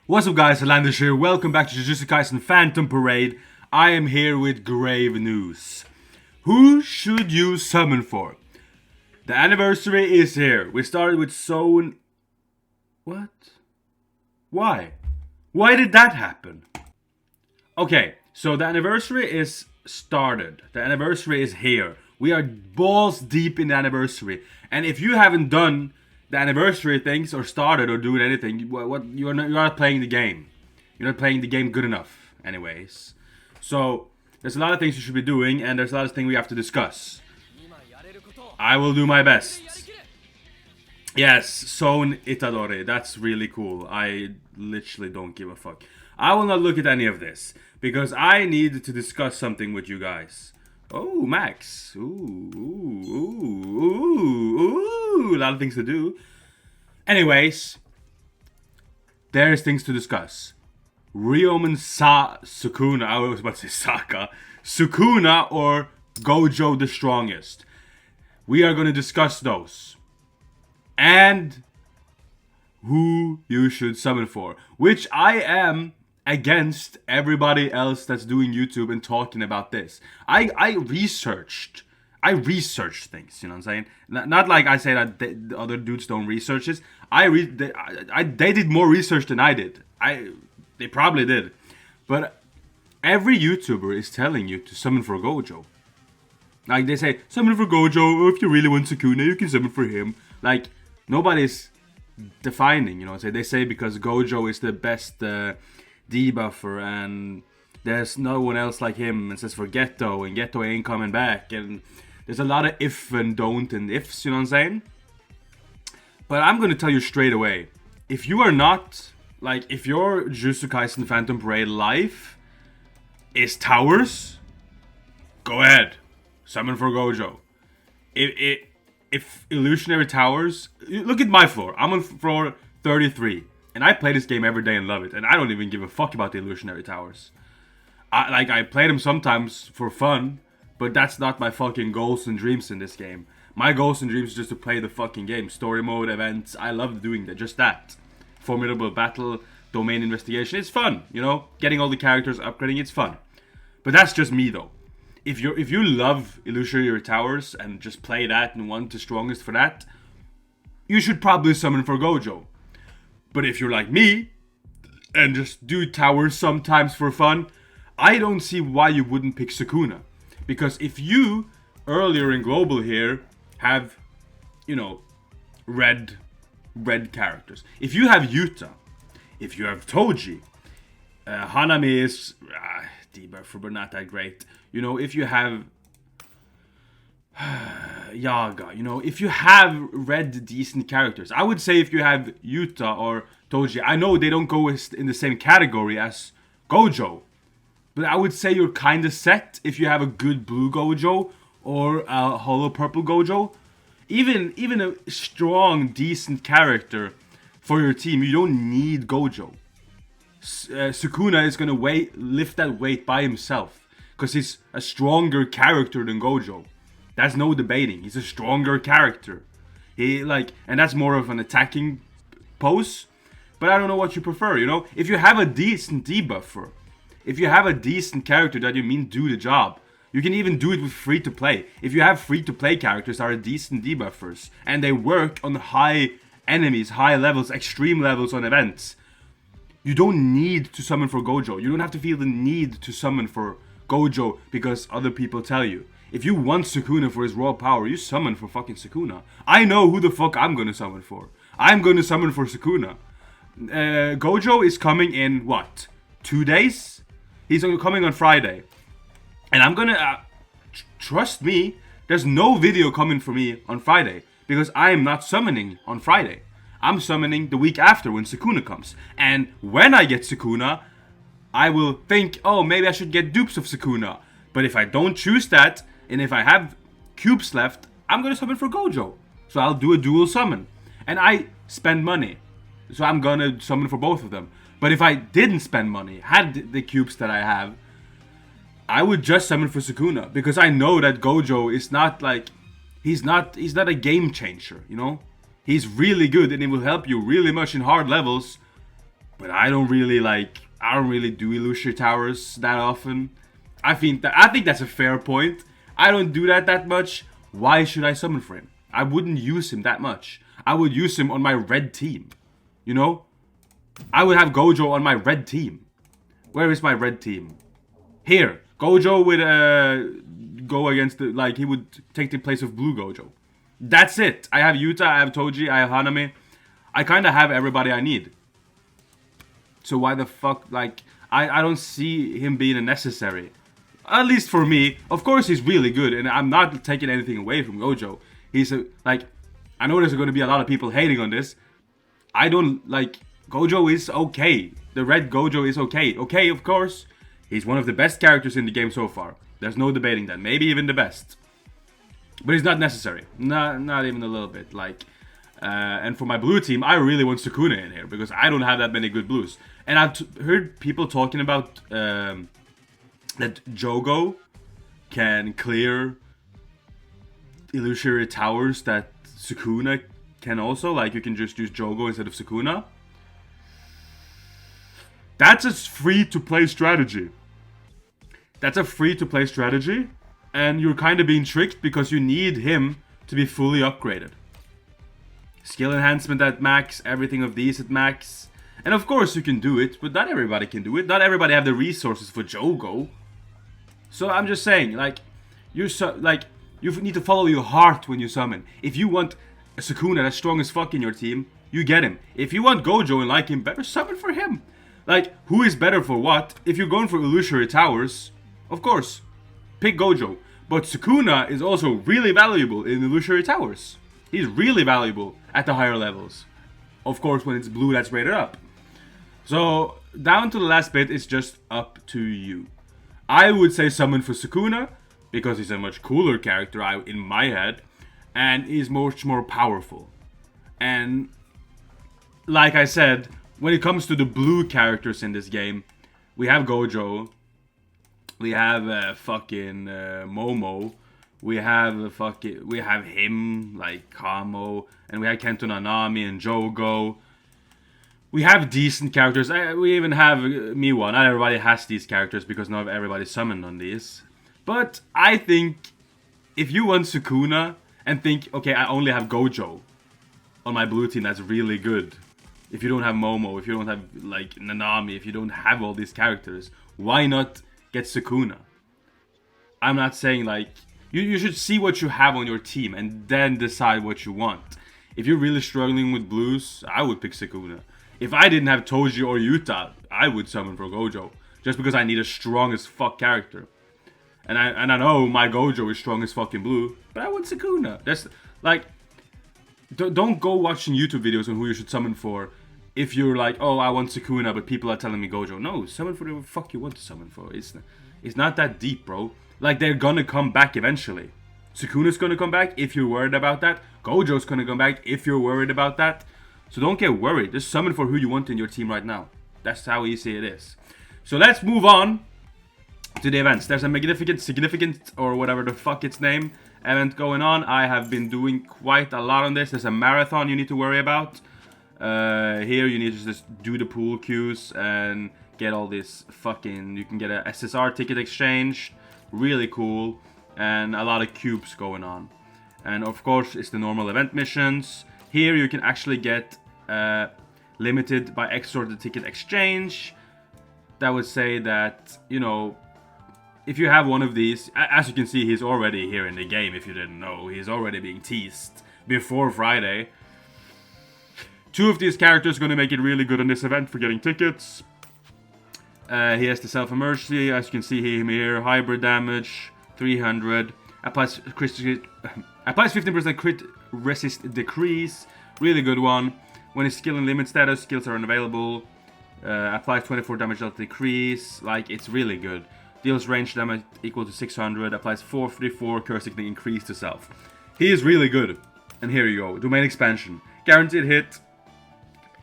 What's up guys, Alandis here, welcome back to Jujutsu Kaisen Phantom Parade. I am here with grave news. Who should you summon for? The anniversary is here. We started with Zone... What? Why? Why did that happen? Okay, so the anniversary is started. The anniversary is here. We are balls deep in the anniversary. And if you haven't done the anniversary things or started or doing anything, you're not playing the game. You're not playing the game good enough, anyways. So there's a lot of things you should be doing, and there's a lot of things we have to discuss. I will do my best. Yes, Son Itadori. That's really cool. I literally don't give a fuck. I will not look at any of this because I need to discuss something with you guys. Oh, Max. Ooh. A lot of things to do. Anyways, there's things to discuss. Ryomen Sukuna. I was about to say Saka. Sukuna or Gojo the strongest. We are going to discuss those. And who you should summon for. Which I am against everybody else that's doing YouTube and talking about this. I researched things, you know what I'm saying? Not like I say that the other dudes don't research this. They did more research than I did. They probably did. But every YouTuber is telling you to summon for Gojo. Like they say, summon for Gojo, or if you really want Sukuna, you can summon for him. Like, nobody's defining, you know what I'm saying? They say because Gojo is the best debuffer and there's no one else like him, and says for Geto, and Geto ain't coming back, and there's a lot of if and don't and ifs, you know what I'm saying? But I'm gonna tell you straight away, if you are not, like, if your Jujutsu Kaisen Phantom Parade life is towers, go ahead, summon for Gojo. If illusionary towers, look at my floor, I'm on floor 33. And I play this game every day and love it. And I don't even give a fuck about the illusionary towers. I play them sometimes for fun. But that's not my fucking goals and dreams in this game. My goals and dreams is just to play the fucking game. Story mode, events. I love doing that. Just that. Formidable battle, domain investigation. It's fun, you know? Getting all the characters, upgrading, it's fun. But that's just me though. If you love illusionary towers and just play that and want the strongest for that, you should probably summon for Gojo. But if you're like me, and just do towers sometimes for fun, I don't see why you wouldn't pick Sukuna. Because if you, earlier in Global here, have, you know, red characters. If you have Yuta, if you have Toji, Hanami is debuffer, but not that great. You know, if you have Yaga, you know, if you have red decent characters, I would say if you have Yuta or Toji, I know they don't go in the same category as Gojo, but I would say you're kind of set if you have a good blue Gojo or a hollow purple Gojo. Even a strong, decent character for your team, you don't need Gojo. Sukuna is gonna lift that weight by himself because he's a stronger character than Gojo. That's no debating. He's a stronger character. And that's more of an attacking pose. But I don't know what you prefer, you know? If you have a decent debuffer, if you have a decent character that you mean do the job, you can even do it with free-to-play. If you have free-to-play characters that are decent debuffers, and they work on high enemies, high levels, extreme levels on events, you don't need to summon for Gojo. You don't have to feel the need to summon for Gojo because other people tell you. If you want Sukuna for his raw power, you summon for fucking Sukuna. I know who the fuck I'm gonna summon for. I'm gonna summon for Sukuna. Gojo is coming in, what? 2 days? He's coming on Friday. And I'm gonna, trust me, there's no video coming for me on Friday. Because I am not summoning on Friday. I'm summoning the week after when Sukuna comes. And when I get Sukuna, I will think, oh, maybe I should get dupes of Sukuna. But if I don't choose that, and if I have cubes left, I'm gonna summon for Gojo. So I'll do a dual summon. And I spend money. So I'm gonna summon for both of them. But if I didn't spend money, had the cubes that I have, I would just summon for Sukuna. Because I know that Gojo is not like... He's not a game changer, you know? He's really good and he will help you really much in hard levels. But I don't really do illusory towers that often. I think that's a fair point. I don't do that much. Why should I summon for him? I wouldn't use him that much. I would use him on my red team. You know? I would have Gojo on my red team. Where is my red team? Here. Gojo would go against the, like, he would take the place of blue Gojo. That's it. I have Yuta, I have Toji, I have Hanami. I kind of have everybody I need. So why the fuck, like, I don't see him being a necessary. At least for me. Of course he's really good, and I'm not taking anything away from Gojo. He's I know there's going to be a lot of people hating on this. I don't, like, Gojo is okay. The red Gojo is okay. Okay, of course. He's one of the best characters in the game so far. There's no debating that. Maybe even the best. But he's not necessary. Not even a little bit. Like, and for my blue team, I really want Sukuna in here, because I don't have that many good blues. And I've heard people talking about that Jogo can clear illusory towers that Sukuna can also. Like, you can just use Jogo instead of Sukuna. That's a free-to-play strategy. That's a free-to-play strategy. And you're kind of being tricked because you need him to be fully upgraded. Skill enhancement at max, everything of these at max. And of course you can do it, but not everybody can do it. Not everybody have the resources for Jogo. So I'm just saying, like, you need to follow your heart when you summon. If you want a Sukuna that's strong as fuck in your team, you get him. If you want Gojo and like him better, summon for him. Like, who is better for what? If you're going for illusory towers, of course, pick Gojo. But Sukuna is also really valuable in illusory towers. He's really valuable at the higher levels. Of course, when it's blue, that's rated up. So, down to the last bit, it's just up to you. I would say summon for Sukuna, because he's a much cooler character in my head, and he's much more powerful. And, like I said, when it comes to the blue characters in this game, we have Gojo, we have Momo, we have him, like Kamo, and we have Kento Nanami and Jogo. We have decent characters. We even have Miwa. Not everybody has these characters because not everybody summoned on these. But I think if you want Sukuna and think, okay, I only have Gojo on my blue team, that's really good. If you don't have Momo, if you don't have like Nanami, if you don't have all these characters, why not get Sukuna? I'm not saying like you should see what you have on your team and then decide what you want. If you're really struggling with blues, I would pick Sukuna. If I didn't have Toji or Yuta, I would summon for Gojo. Just because I need a strong as fuck character. And I know my Gojo is strong as fucking blue, but I want Sukuna. That's like, don't go watching YouTube videos on who you should summon for. If you're like, oh, I want Sukuna, but people are telling me Gojo. No, summon for the fuck you want to summon for. It's not that deep, bro. Like, they're gonna come back eventually. Sukuna's gonna come back if you're worried about that. Gojo's gonna come back if you're worried about that. So don't get worried. Just summon for who you want in your team right now. That's how easy it is. So let's move on to the events. There's a significant, or whatever the fuck its name, event going on. I have been doing quite a lot on this. There's a marathon you need to worry about. Here you need to just do the pool queues and get all this fucking... You can get a SSR ticket exchange. Really cool. And a lot of cubes going on. And of course, it's the normal event missions. Here you can actually get limited by extra ticket exchange. That would say that, you know, if you have one of these, as you can see, he's already here in the game. If you didn't know, he's already being teased before Friday. 2 of these characters are going to make it really good in this event for getting tickets. He has the self-emergency, as you can see him here, hybrid damage, 300, applies 15% crit resist decrease, really good one. When his skill and limit status, skills are unavailable, applies 24 damage delta decrease, like, it's really good. Deals range damage equal to 600, applies 434 cursing increase to self. He is really good. And here you go, domain expansion, guaranteed hit,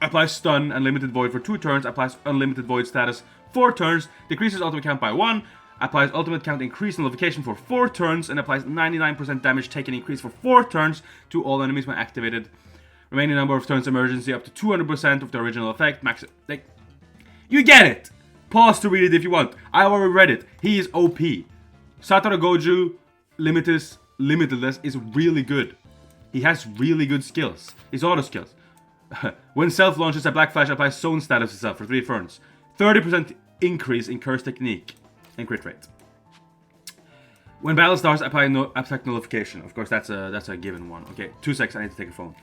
applies stun, unlimited void for 2 turns, applies unlimited void status 4 turns, decreases ultimate count by 1, applies ultimate count increase nullification for 4 turns, and applies 99% damage taken increase for 4 turns to all enemies when activated. Remaining number of turns emergency up to 200% of the original effect. Max, like, You get it. Pause to read it if you want. I already read it. He is OP. Satoru Gojo Limitless is really good. He has really good skills. His auto skills. When self launches, a black flash applies zone status itself for 3 turns. 30% increase in curse technique and crit rate. When battle starts, apply attack nullification. Of course, that's a given one. Okay, 2 seconds. I need to take a phone.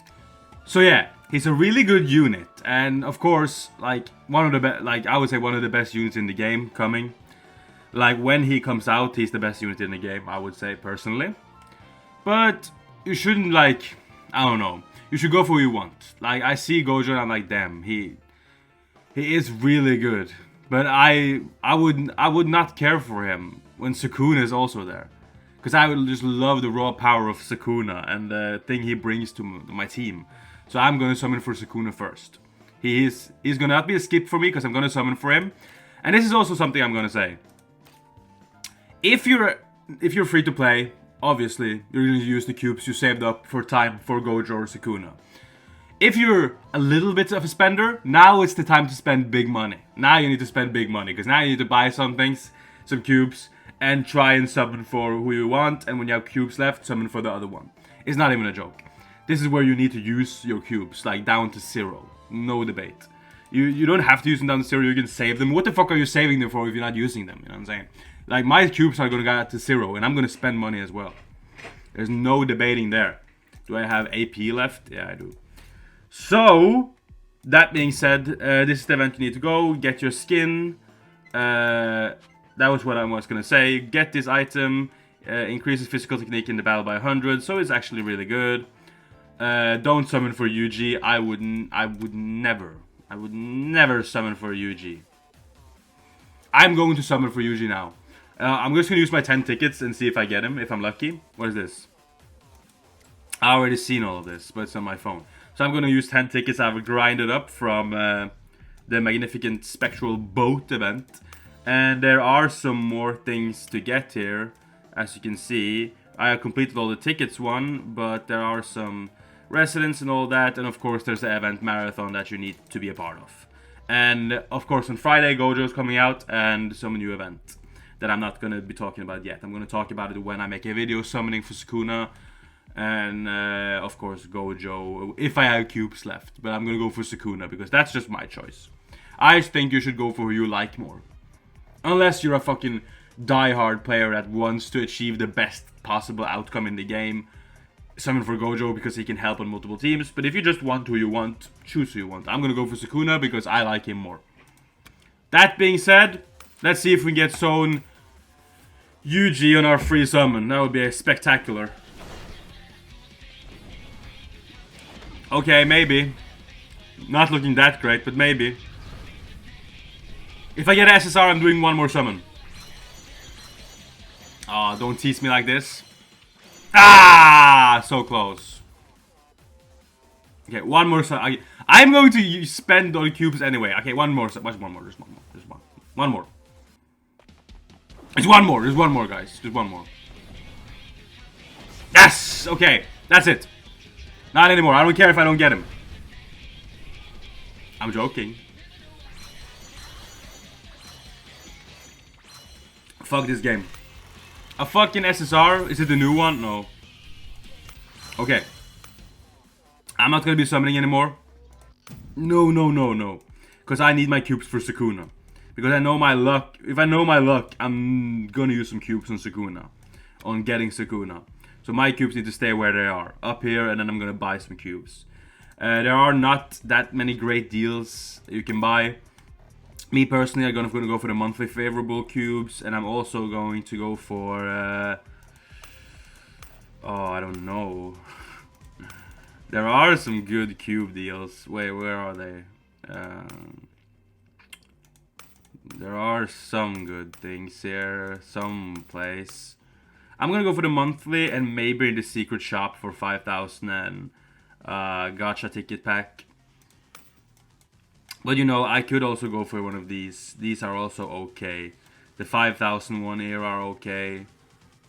So yeah, he's a really good unit, and of course, like I would say one of the best units in the game coming. Like when he comes out, he's the best unit in the game. I would say personally, but you shouldn't I don't know. You should go for who you want. Like I see Gojo, and I'm like, damn, he is really good. But I would not care for him when Sukuna is also there, because I would just love the raw power of Sukuna and the thing he brings to my team. So I'm gonna summon for Sukuna first. He's gonna not be a skip for me because I'm gonna summon for him. And this is also something I'm gonna say. If you're free to play, obviously you're gonna use the cubes you saved up for time for Gojo or Sukuna. If you're a little bit of a spender, now it's the time to spend big money. Now you need to spend big money because now you need to buy some things, some cubes, and try and summon for who you want. And when you have cubes left, summon for the other one. It's not even a joke. This is where you need to use your cubes, like down to 0. No debate. You don't have to use them down to 0, you can save them. What the fuck are you saving them for if you're not using them? You know what I'm saying? Like, my cubes are gonna get to 0, and I'm gonna spend money as well. There's no debating there. Do I have AP left? Yeah, I do. So, that being said, this is the event you need to go. Get your skin. That was what I was gonna say. Get this item. Increases physical technique in the battle by 100, so it's actually really good. Don't summon for UG. I would never summon for UG. I'm going to summon for UG now. I'm just gonna use my 10 tickets and see if I get him, if I'm lucky. What is this? I already seen all of this, but it's on my phone. So I'm gonna use 10 tickets. I've grinded up from the Magnificent Spectral Boat event. And there are some more things to get here. As you can see, I have completed all the tickets one, but there are some residents and all that, and of course there's the event marathon that you need to be a part of. And of course on Friday Gojo is coming out and some new event that I'm not going to be talking about yet. I'm going to talk about it when I make a video summoning for Sukuna and of course Gojo if I have cubes left. But I'm going to go for Sukuna because that's just my choice. I think you should go for who you like more. Unless you're a fucking die-hard player that wants to achieve the best possible outcome in the game. Summon for Gojo because he can help on multiple teams. But if you just want who you want, choose who you want. I'm gonna go for Sukuna because I like him more. That being said, let's see if we can get Zone UG on our free summon. That would be spectacular. Okay, maybe. Not looking that great, but maybe. If I get SSR, I'm doing one more summon. Oh, don't tease me like this. Ah, so close. Okay, one more. I'm going to spend all the cubes anyway. Okay, one more. Just one more. Just one more. Just one. One more. Just one more. Just one more, guys. Just one more. Yes. Okay, that's it. Not anymore. I don't care if I don't get him. I'm joking. Fuck this game. A fucking SSR? Is it the new one? No. Okay. I'm not gonna be summoning anymore. No, no, no, no. Because I need my cubes for Sukuna. Because I know my luck. If I know my luck, I'm gonna use some cubes on Sukuna. On getting Sukuna. So my cubes need to stay where they are. Up here, and then I'm gonna buy some cubes. There are not that many great deals you can buy. Me personally, I'm gonna go for the monthly favorable cubes, and I'm also going to go for oh, I don't know. There are some good cube deals. Wait, where are they? There are some good things here, some place. I'm gonna go for the monthly and maybe in the secret shop for 5,000 and gacha ticket pack. But you know, I could also go for one of these. These are also okay. The 5,000 one here are okay.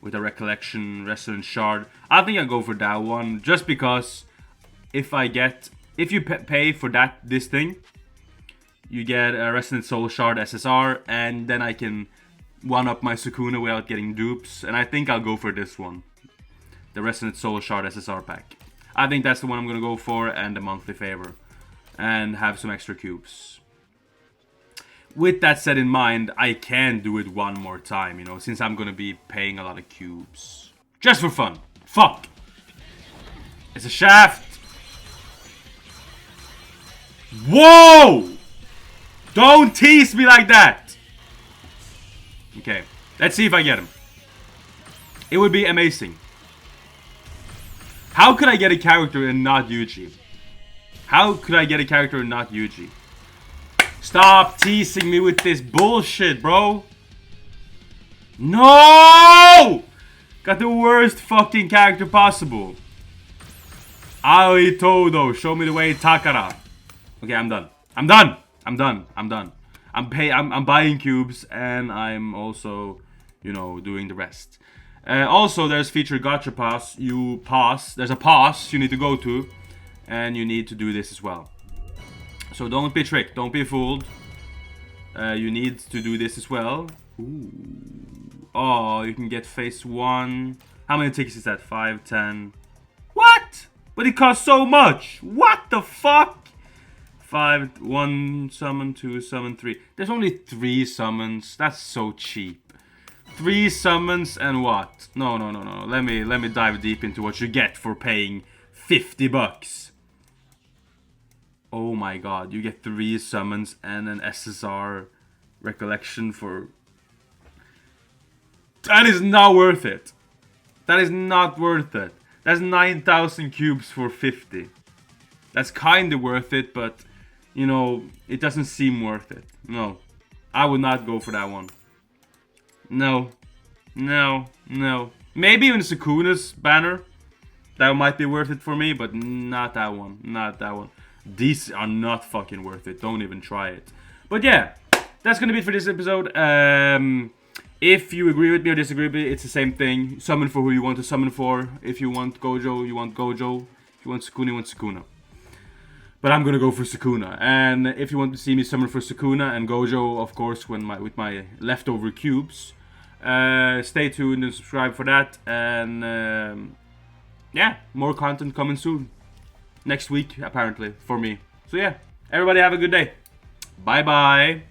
With a recollection resonance shard. I think I'll go for that one. Just because if you pay for this thing, you get a Resonant Soul Shard SSR, and then I can one-up my Sukuna without getting dupes. And I think I'll go for this one. The Resonant Soul Shard SSR pack. I think that's the one I'm gonna go for, and the monthly favor. And have some extra cubes. With that said in mind, I can do it one more time, you know, since I'm gonna be paying a lot of cubes. Just for fun. Fuck! It's a shaft! Whoa! Don't tease me like that! Okay, let's see if I get him. It would be amazing. How could I get a character and not Yuji? How could I get a character and not Yuji? Stop teasing me with this bullshit, bro. No! Got the worst fucking character possible. Aoi Todo, show me the way, Takara. Okay, I'm done. I'm done. I'm done. I'm done. I'm buying cubes, and I'm also, you know, doing the rest. Also, there's featured gacha pass. There's a pass you need to go to, and you need to do this as well. So don't be tricked. Don't be fooled. You need to do this as well. Ooh. Oh, you can get phase 1. How many tickets is that? 5, 10. What? But it costs so much. What the fuck? 5, 1 summon, 2 summon, 3. There's only 3 summons. That's so cheap. 3 summons and what? No. Let me dive deep into what you get for paying 50 bucks. Oh my god, you get 3 summons and an SSR recollection for... That is not worth it. That is not worth it. That's 9,000 cubes for 50. That's kinda worth it, but, you know, it doesn't seem worth it. No. I would not go for that one. No. Maybe even Sukuna's banner. That might be worth it for me, but not that one. Not that one. These are not fucking worth it. Don't even try it. But yeah, that's gonna be it for this episode. If you agree with me or disagree with me, it's the same thing. Summon for who you want to summon for. If you want Gojo, you want Gojo. If you want Sukuna, you want Sukuna. But I'm gonna go for Sukuna. And if you want to see me summon for Sukuna and Gojo, of course, with my leftover cubes, stay tuned and subscribe for that. And yeah, more content coming soon. Next week, apparently, for me. So yeah, everybody have a good day. Bye bye.